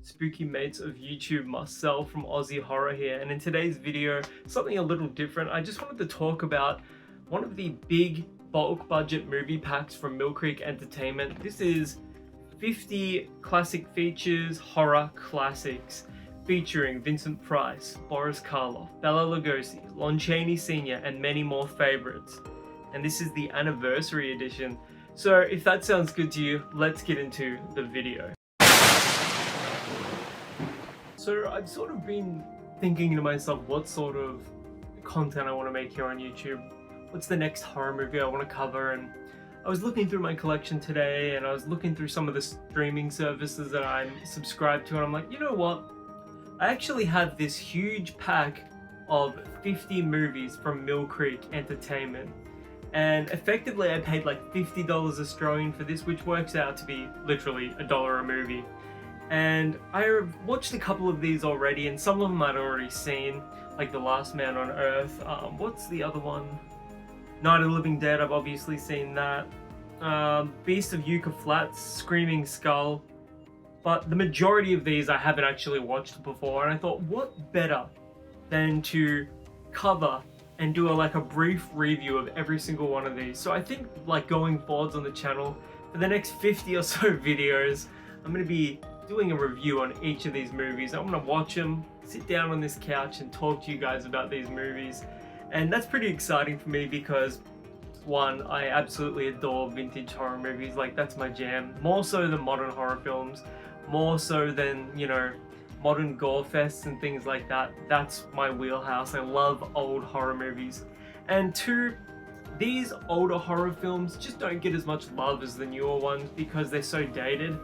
spooky mates of YouTube, Marcel from Aussie Horror here, and in today's video, something a little different. I just wanted to talk about one of the big bulk budget movie packs from Mill Creek Entertainment. This is 50 classic features, horror classics, featuring Vincent Price, Boris Karloff, Bela Lugosi, Lon Chaney Sr., and many more favorites. And this is the anniversary edition. So if that sounds good to you, let's get into the video. So I've sort of been thinking to myself what sort of content I want to make here on YouTube. What's the next horror movie I want to cover? And I was looking through my collection today, and I was looking through some of the streaming services that I'm subscribed to, and I'm like, you know what? I actually have this huge pack of 50 movies from Mill Creek Entertainment. And effectively I paid like $50 Australian for this, which works out to be literally $1 a movie. And I watched a couple of these already, and some of them I'd already seen, like The Last Man on Earth. What's the other one? Night of the Living Dead, I've obviously seen that. Beast of Yucca Flats, Screaming Skull. But the majority of these I haven't actually watched before, and I thought, what better than to cover and do a brief review of every single one of these. So I think like going forwards on the channel, for the next 50 or so videos, I'm going to be doing a review on each of these movies. I'm going to watch them, sit down on this couch and talk to you guys about these movies. And that's pretty exciting for me because, one, I absolutely adore vintage horror movies. Like, that's my jam. More so than modern horror films. More so than, you know, modern gore fests and things like that. That's my wheelhouse. I love old horror movies. And two, these older horror films just don't get as much love as the newer ones because they're so dated.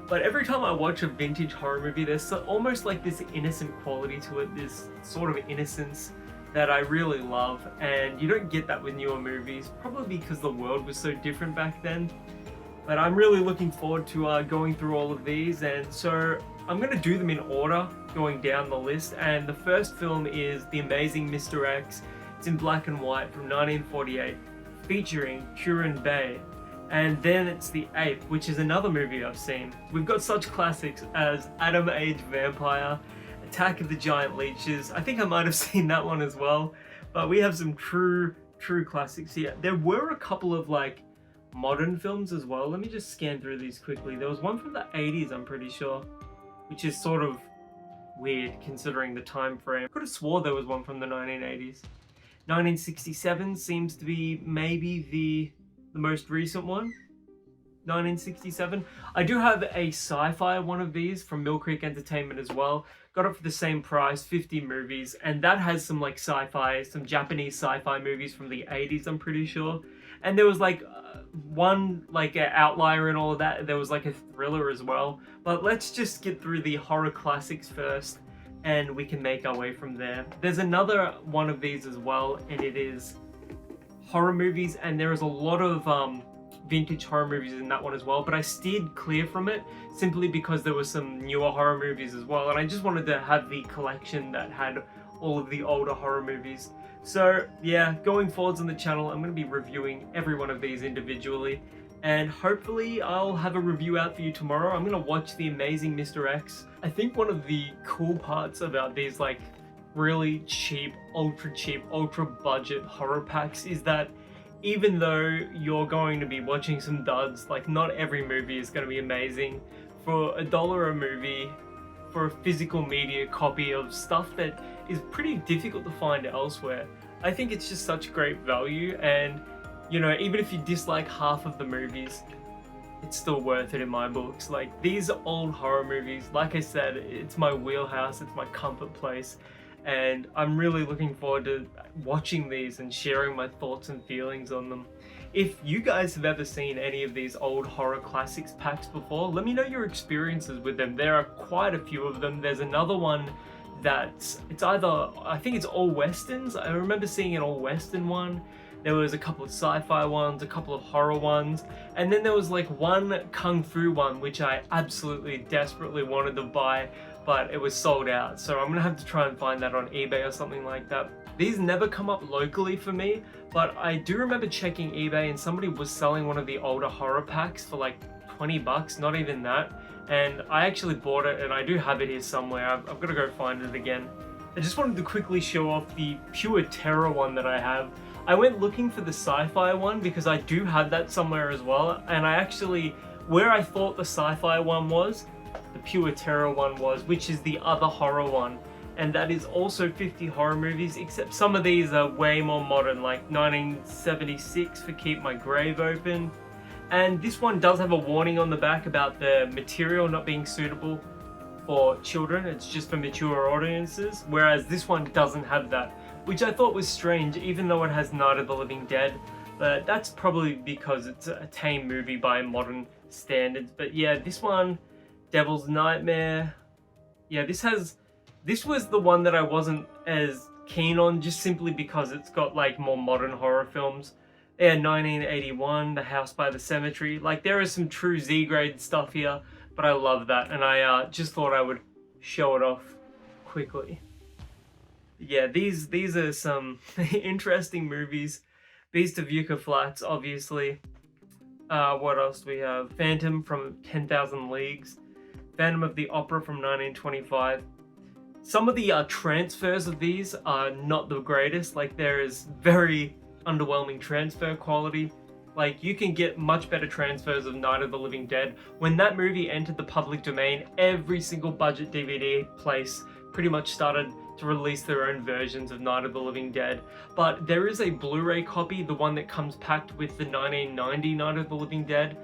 But every time I watch a vintage horror movie, there's almost like this innocent quality to it, this sort of innocence that I really love. And you don't get that with newer movies, probably because the world was so different back then. But I'm really looking forward to going through all of these, and so I'm going to do them in order, going down the list. And the first film is The Amazing Mr. X. It's in black and white from 1948, featuring Turin Bay. And then it's The Ape, which is another movie I've seen. We've got such classics as Adam Age Vampire, Attack of the Giant Leeches. I think I might have seen that one as well. But we have some true classics here. There were a couple of modern films as well. Let me just scan through these quickly. There was one from the 80s, I'm pretty sure, which is sort of weird considering the time frame. I could have swore there was one from the 1980s. 1967 seems to be maybe the most recent one. 1967. I do have a sci-fi one of these from Mill Creek Entertainment as well. Got it for the same price, 50 movies, and that has some sci-fi, some Japanese sci-fi movies from the 80s, I'm pretty sure. And there was one an outlier in all of that. There was a thriller as well. But let's just get through the horror classics first, and we can make our way from there. There's another one of these as well, and it is horror movies, and there is a lot of vintage horror movies in that one as well, but I steered clear from it simply because there were some newer horror movies as well, and I just wanted to have the collection that had all of the older horror movies. So yeah, going forwards on the channel, I'm going to be reviewing every one of these individually, and hopefully I'll have a review out for you tomorrow. I'm going to watch The Amazing Mr. X. I think one of the cool parts about these really cheap, ultra budget horror packs is that even though you're going to be watching some duds, not every movie is going to be amazing. For $1 a movie, for a physical media copy of stuff that is pretty difficult to find elsewhere, I think it's just such great value. And you know, even if you dislike half of the movies, it's still worth it in my books. These old horror movies, like I said, it's my wheelhouse, it's my comfort place, and I'm really looking forward to watching these and sharing my thoughts and feelings on them. If you guys have ever seen any of these old horror classics packs before, let me know your experiences with them. There are quite a few of them. There's another one that's, it's either, I think it's all westerns. I remember seeing an all western one. There was a couple of sci-fi ones, a couple of horror ones, and then there was one kung fu one which I absolutely desperately wanted to buy, but it was sold out. So I'm gonna have to try and find that on eBay or something like that. These never come up locally for me, but I do remember checking eBay and somebody was selling one of the older horror packs for 20 bucks, not even that. and I actually bought it, and I do have it here somewhere. I've got to go find it again. I just wanted to quickly show off the pure terror one that I have. I went looking for the sci-fi one because I do have that somewhere as well, and I actually, where I thought the sci-fi one was, the pure terror one was, which is the other horror one. And that is also 50 horror movies, except some of these are way more modern, like 1976 for Keep My Grave Open. And this one does have a warning on the back about the material not being suitable for children. It's just for mature audiences, whereas this one doesn't have that, which I thought was strange, even though it has Night of the Living Dead. But that's probably because it's a tame movie by modern standards. But yeah, this one, Devil's Nightmare. Yeah, this was the one that I wasn't as keen on, just simply because it's got like more modern horror films. Yeah, 1981, The House by the Cemetery. Like, there is some true Z-grade stuff here, but I love that, and I just thought I would show it off quickly. Yeah, these are some interesting movies. Beast of Yucca Flats, obviously. What else do we have? Phantom from 10,000 Leagues. Phantom of the Opera from 1925. Some of the transfers of these are not the greatest. Like, there is very underwhelming transfer quality. Like, you can get much better transfers of Night of the Living Dead. When that movie entered the public domain, every single budget DVD place pretty much started to release their own versions of Night of the Living Dead. But there is a Blu-ray copy, the one that comes packed with the 1990 Night of the Living Dead.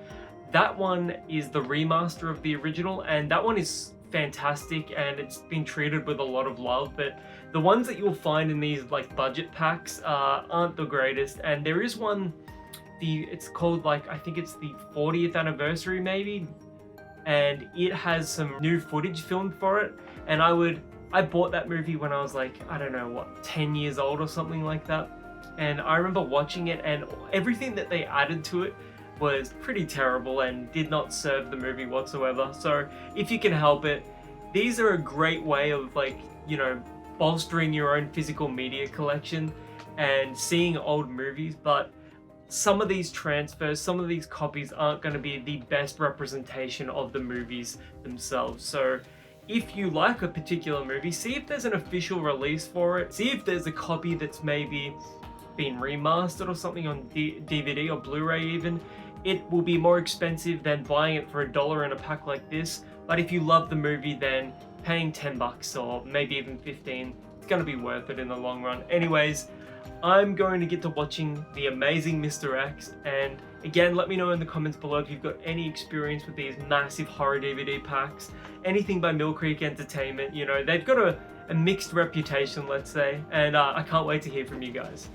That one is the remaster of the original, and that one is fantastic, and it's been treated with a lot of love. But the ones that you'll find in these like budget packs aren't the greatest. And there is one, it's called, like, I think it's the 40th anniversary maybe, and it has some new footage filmed for it. And I bought that movie when I was like, I don't know what, 10 years old or something like that, and I remember watching it, and everything that they added to it was pretty terrible and did not serve the movie whatsoever. So if you can help it, these are a great way of, like, you know, bolstering your own physical media collection and seeing old movies. But some of these transfers, some of these copies aren't going to be the best representation of the movies themselves. So if you like a particular movie, see if there's an official release for it. See if there's a copy that's maybe been remastered or something on DVD or Blu-ray even. It will be more expensive than buying it for $1 in a pack like this. But if you love the movie, then paying $10 or maybe even 15, it's going to be worth it in the long run. Anyways, I'm going to get to watching The Amazing Mr. X, and again, let me know in the comments below if you've got any experience with these massive horror DVD packs. Anything by Mill Creek Entertainment, you know, they've got a mixed reputation, let's say, and I can't wait to hear from you guys.